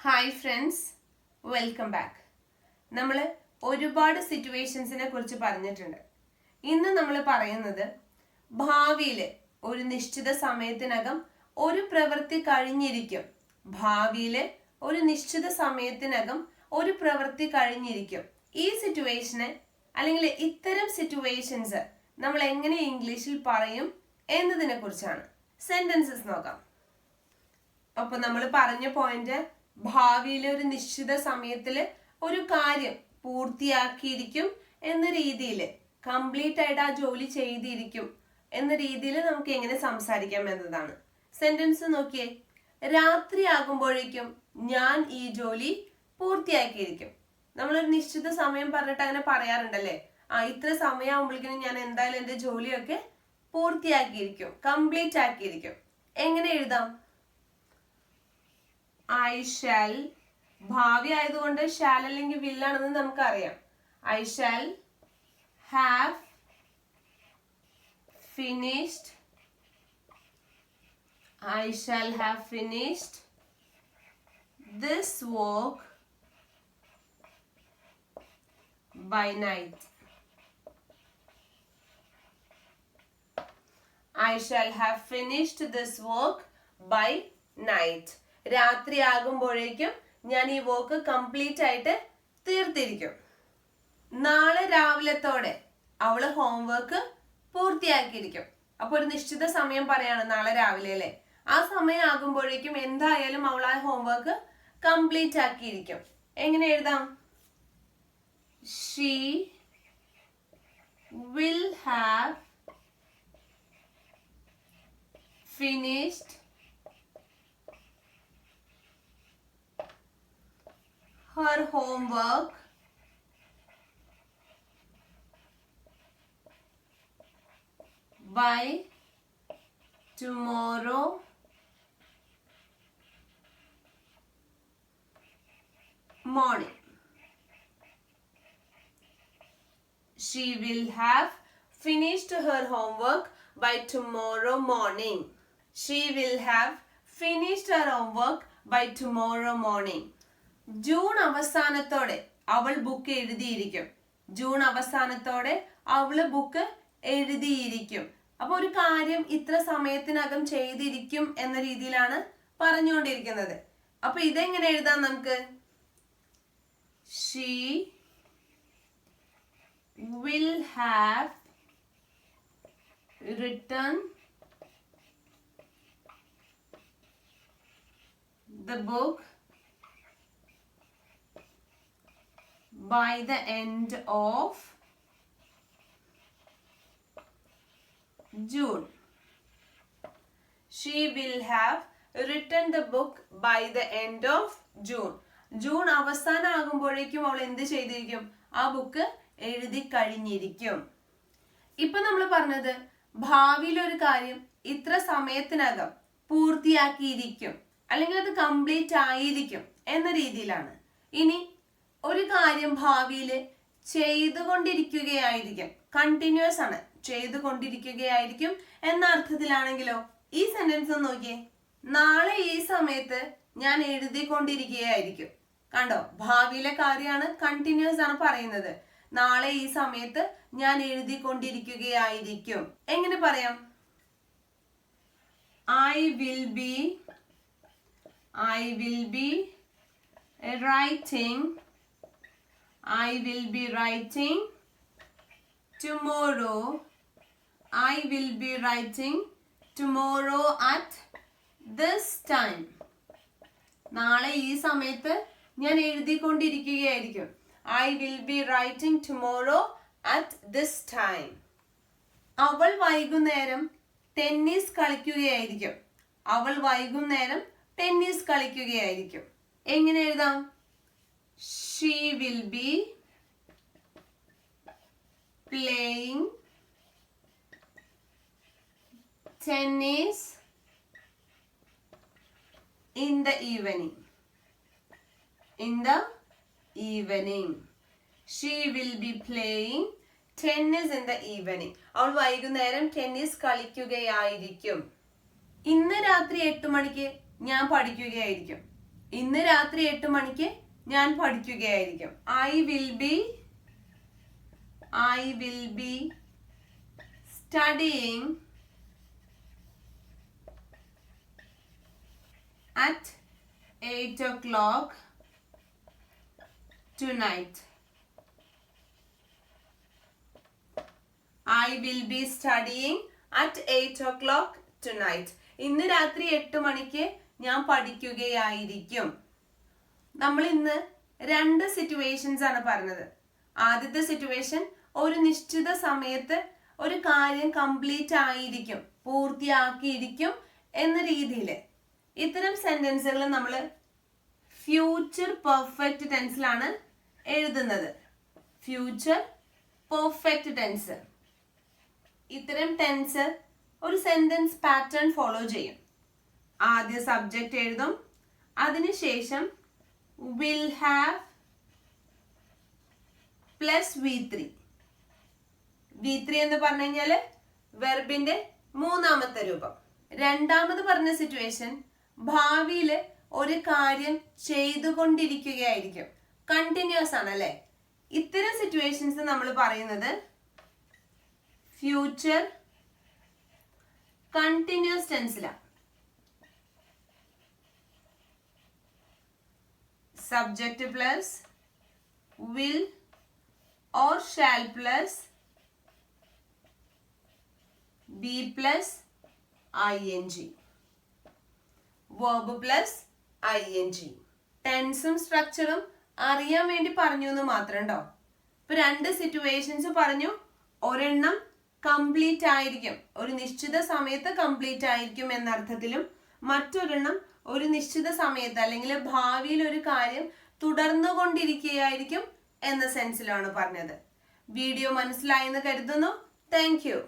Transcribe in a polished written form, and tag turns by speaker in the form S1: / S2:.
S1: Hi friends, welcome back. നമ്മൾ ഒരുപാട് സിറ്റുവേഷൻസിനെ കുറിച്ച് പറഞ്ഞിട്ടുണ്ട്. ഇന്ന് നമ്മൾ പറയുന്നത് ഭാവിയിൽ ഒരു നിശ്ചിത സമയത്തിനകം ഒരു പ്രവൃത്തി കഴിഞ്ഞിരിക്കും. ഭാവിയിൽ ഒരു നിശ്ചിത സമയത്തിനകം ഒരു പ്രവൃത്തി കഴിഞ്ഞിരിക്കും. ഈ സിറ്റുവേഷനെ അല്ലെങ്കിൽ ഇത്തരം സിറ്റുവേഷൻസ് നമ്മൾ എങ്ങനെ ഇംഗ്ലീഷിൽ പറയും എന്നതിനെ കുറിച്ചാണ്. സെന്റൻസസ് നോക്കാം. അപ്പൊ നമ്മൾ പറഞ്ഞ പോയിന്റ്, ഭാവിയിലെ ഒരു നിശ്ചിത സമയത്തിൽ ഒരു കാര്യം പൂർത്തിയാക്കിയിരിക്കും എന്ന രീതിയിൽ, കംപ്ലീറ്റ് ആയിട്ട് ആ ജോലി ചെയ്തിരിക്കും എന്ന രീതിയിൽ നമുക്ക് എങ്ങനെ സംസാരിക്കാം എന്നതാണ്. സെന്റൻസ് നോക്കിയേ. രാത്രിയാകുമ്പോഴേക്കും ഞാൻ ഈ ജോലി പൂർത്തിയാക്കിയിരിക്കും. നമ്മളൊരു നിശ്ചിത സമയം പറഞ്ഞിട്ട് അങ്ങനെ പറയാറുണ്ടല്ലേ, ഇത്ര സമയമാകുമ്പോഴേക്കും ഞാൻ എന്തായാലും എൻ്റെ ജോലിയൊക്കെ പൂർത്തിയാക്കിയിരിക്കും, കംപ്ലീറ്റ് ആക്കിയിരിക്കും. എങ്ങനെ എഴുതാം? ഐ ഷാൽ, ഭാവി ആയതുകൊണ്ട് ഷാൽ അല്ലെങ്കിൽ വില്ലാണെന്ന് നമുക്കറിയാം. I shall have finished, I shall have finished this work by night. I shall have finished this work by night. രാത്രി ആകുമ്പോഴേക്കും ഞാൻ ഈ വർക്ക് കംപ്ലീറ്റ് ആയിട്ട് തീർത്തിരിക്കും. നാളെ രാവിലത്തോടെ അവള് ഹോംവർക്ക് പൂർത്തിയാക്കിയിരിക്കും. അപ്പൊ ഒരു നിശ്ചിത സമയം പറയാണ്, നാളെ രാവിലെ അല്ലേ. ആ സമയം ആകുമ്പോഴേക്കും എന്തായാലും അവൾ ആ ഹോംവർക്ക് കംപ്ലീറ്റ് ആക്കിയിരിക്കും. എങ്ങനെ എഴുതാം? She will have finished her homework by tomorrow morning. She will have finished her homework by tomorrow morning. She will have finished her homework by tomorrow morning. June അവസാനത്തോടെ അവൾ ബുക്ക് എഴുതിയിരിക്കും. ജൂൺ അവസാനത്തോടെ അവള് book എഴുതിയിരിക്കും. അപ്പൊ ഒരു കാര്യം ഇത്ര സമയത്തിനകം ചെയ്തിരിക്കും എന്ന രീതിയിലാണ് പറഞ്ഞുകൊണ്ടിരിക്കുന്നത്. അപ്പൊ ഇതെങ്ങനെ എഴുതാം നമുക്ക്? She will have written the book by the end of June. She will have written the book by the end of June. June അവസാനം ആകുമ്പോഴേക്കും അവൾ എന്ത് ചെയ്തിരിക്കും? ആ ബുക്ക് എഴുതി കഴിഞ്ഞിരിക്കും. ഇപ്പൊ നമ്മൾ പറഞ്ഞത് ഭാവിയിൽ ഒരു കാര്യം ഇത്ര സമയത്തിനകം പൂർത്തിയാക്കിയിരിക്കും അല്ലെങ്കിൽ അത് കംപ്ലീറ്റ് ആയിരിക്കും എന്ന രീതിയിലാണ്. ഇനി ഒരു കാര്യം ഭാവിയിൽ ചെയ്തുകൊണ്ടിരിക്കുകയായിരിക്കും, കണ്ടിന്യൂസ് ആണ്, ചെയ്തുകൊണ്ടിരിക്കുകയായിരിക്കും എന്ന അർത്ഥത്തിലാണെങ്കിലോ ഈ സെന്റൻസ് നോക്കിയേ. നാളെ ഈ സമയത്ത് ഞാൻ എഴുതിക്കൊണ്ടിരിക്കുകയായിരിക്കും. കണ്ടോ, ഭാവിയിലെ കാര്യമാണ്, കണ്ടിന്യൂസ് ആണ് പറയുന്നത്. നാളെ ഈ സമയത്ത് ഞാൻ എഴുതിക്കൊണ്ടിരിക്കുകയായിരിക്കും. എങ്ങനെ പറയാം? I will be writing tomorrow. I will be writing tomorrow at this time. നാളെ ഈ സമയത്ത് ഞാൻ എഴുതിക്കൊണ്ടിരിക്കുകയായിരിക്കും. I will be writing tomorrow at this time. അവൾ വൈകുന്നേരം ടെന്നീസ് കളിക്കുകയായിരിക്കും. അവൾ വൈകുന്നേരം ടെന്നീസ് കളിക്കുകയായിരിക്കും. എങ്ങനെ എഴുതാം? She will be playing tennis in the evening. She will be playing tennis in the evening. അവൾ വൈകുന്നേരം ടെന്നീസ് കളിക്കുകയായിരിക്കും. ഇന്ന് രാത്രി 8 മണിക്ക് ഞാൻ പഠിക്കുകയായിരിക്കും. ഇന്ന് രാത്രി 8 മണിക്ക് ഞാൻ പഠിക്കുകയായിരിക്കും. I will be studying at 8 o'clock tonight. I will be studying at 8 o'clock tonight. ഇന്ന് രാത്രി 8 മണിക്ക് ഞാൻ പഠിക്കുകയായിരിക്കും. നമ്മൾ ഇന്ന് 2 സിറ്റുവേഷൻസ് ആണ് പറഞ്ഞത്. ആദ്യത്തെ സിറ്റുവേഷൻ ഒരു നിശ്ചിത സമയത്ത് ഒരു കാര്യം കംപ്ലീറ്റ് ആയിരിക്കും, പൂർത്തിയാക്കിയിരിക്കും എന്ന രീതിയിൽ. ഇത്തരം സെന്റൻസുകൾ നമ്മൾ ഫ്യൂച്ചർ പെർഫെക്റ്റ് ടെൻസിലാണ് എഴുതുന്നത്. Future perfect tense. ഇത്തരം ടെൻസ് ഒരു സെന്റൻസ് പാറ്റേൺ ഫോളോ ചെയ്യും. ആദ്യ സബ്ജക്റ്റ് എഴുതും, അതിനുശേഷം will have plus V3. V3 എന്ന് പറഞ്ഞു കഴിഞ്ഞാല് വെർബിന്റെ 3ാമത്തെ രൂപം. രണ്ടാമത് പറഞ്ഞ സിറ്റുവേഷൻ ഭാവിയില് ഒരു കാര്യം ചെയ്തുകൊണ്ടിരിക്കുകയായിരിക്കും, കണ്ടിന്യൂസ് ആണ് അല്ലെ. ഇത്തരം സിറ്റുവേഷൻസ് നമ്മൾ പറയുന്നത് ഫ്യൂച്ചർ കണ്ടിന്യൂസ് ടെൻസിലാണ്. Subject plus will or shall plus be plus ing, verb plus ing. ടെൻസും സ്ട്രക്ചറും അറിയാൻ വേണ്ടി പറഞ്ഞു എന്ന് മാത്രം കേട്ടോ. ഇപ്പൊ 2 സിറ്റുവേഷൻസ് പറഞ്ഞു. ഒരെണ്ണം കംപ്ലീറ്റ് ആയിരിക്കും, ഒരു നിശ്ചിത സമയത്ത് കംപ്ലീറ്റ് ആയിരിക്കും എന്നർത്ഥത്തിലും, മറ്റൊരെണ്ണം ഒരു നിശ്ചിത സമയത്ത് അല്ലെങ്കിൽ ഭാവിയിൽ ഒരു കാര്യം തുടർന്നുകൊണ്ടിരിക്കുകയായിരിക്കും എന്ന സെൻസിലാണ് പറഞ്ഞത്. വീഡിയോ മനസ്സിലായെന്ന് കരുതുന്നു. Thank you.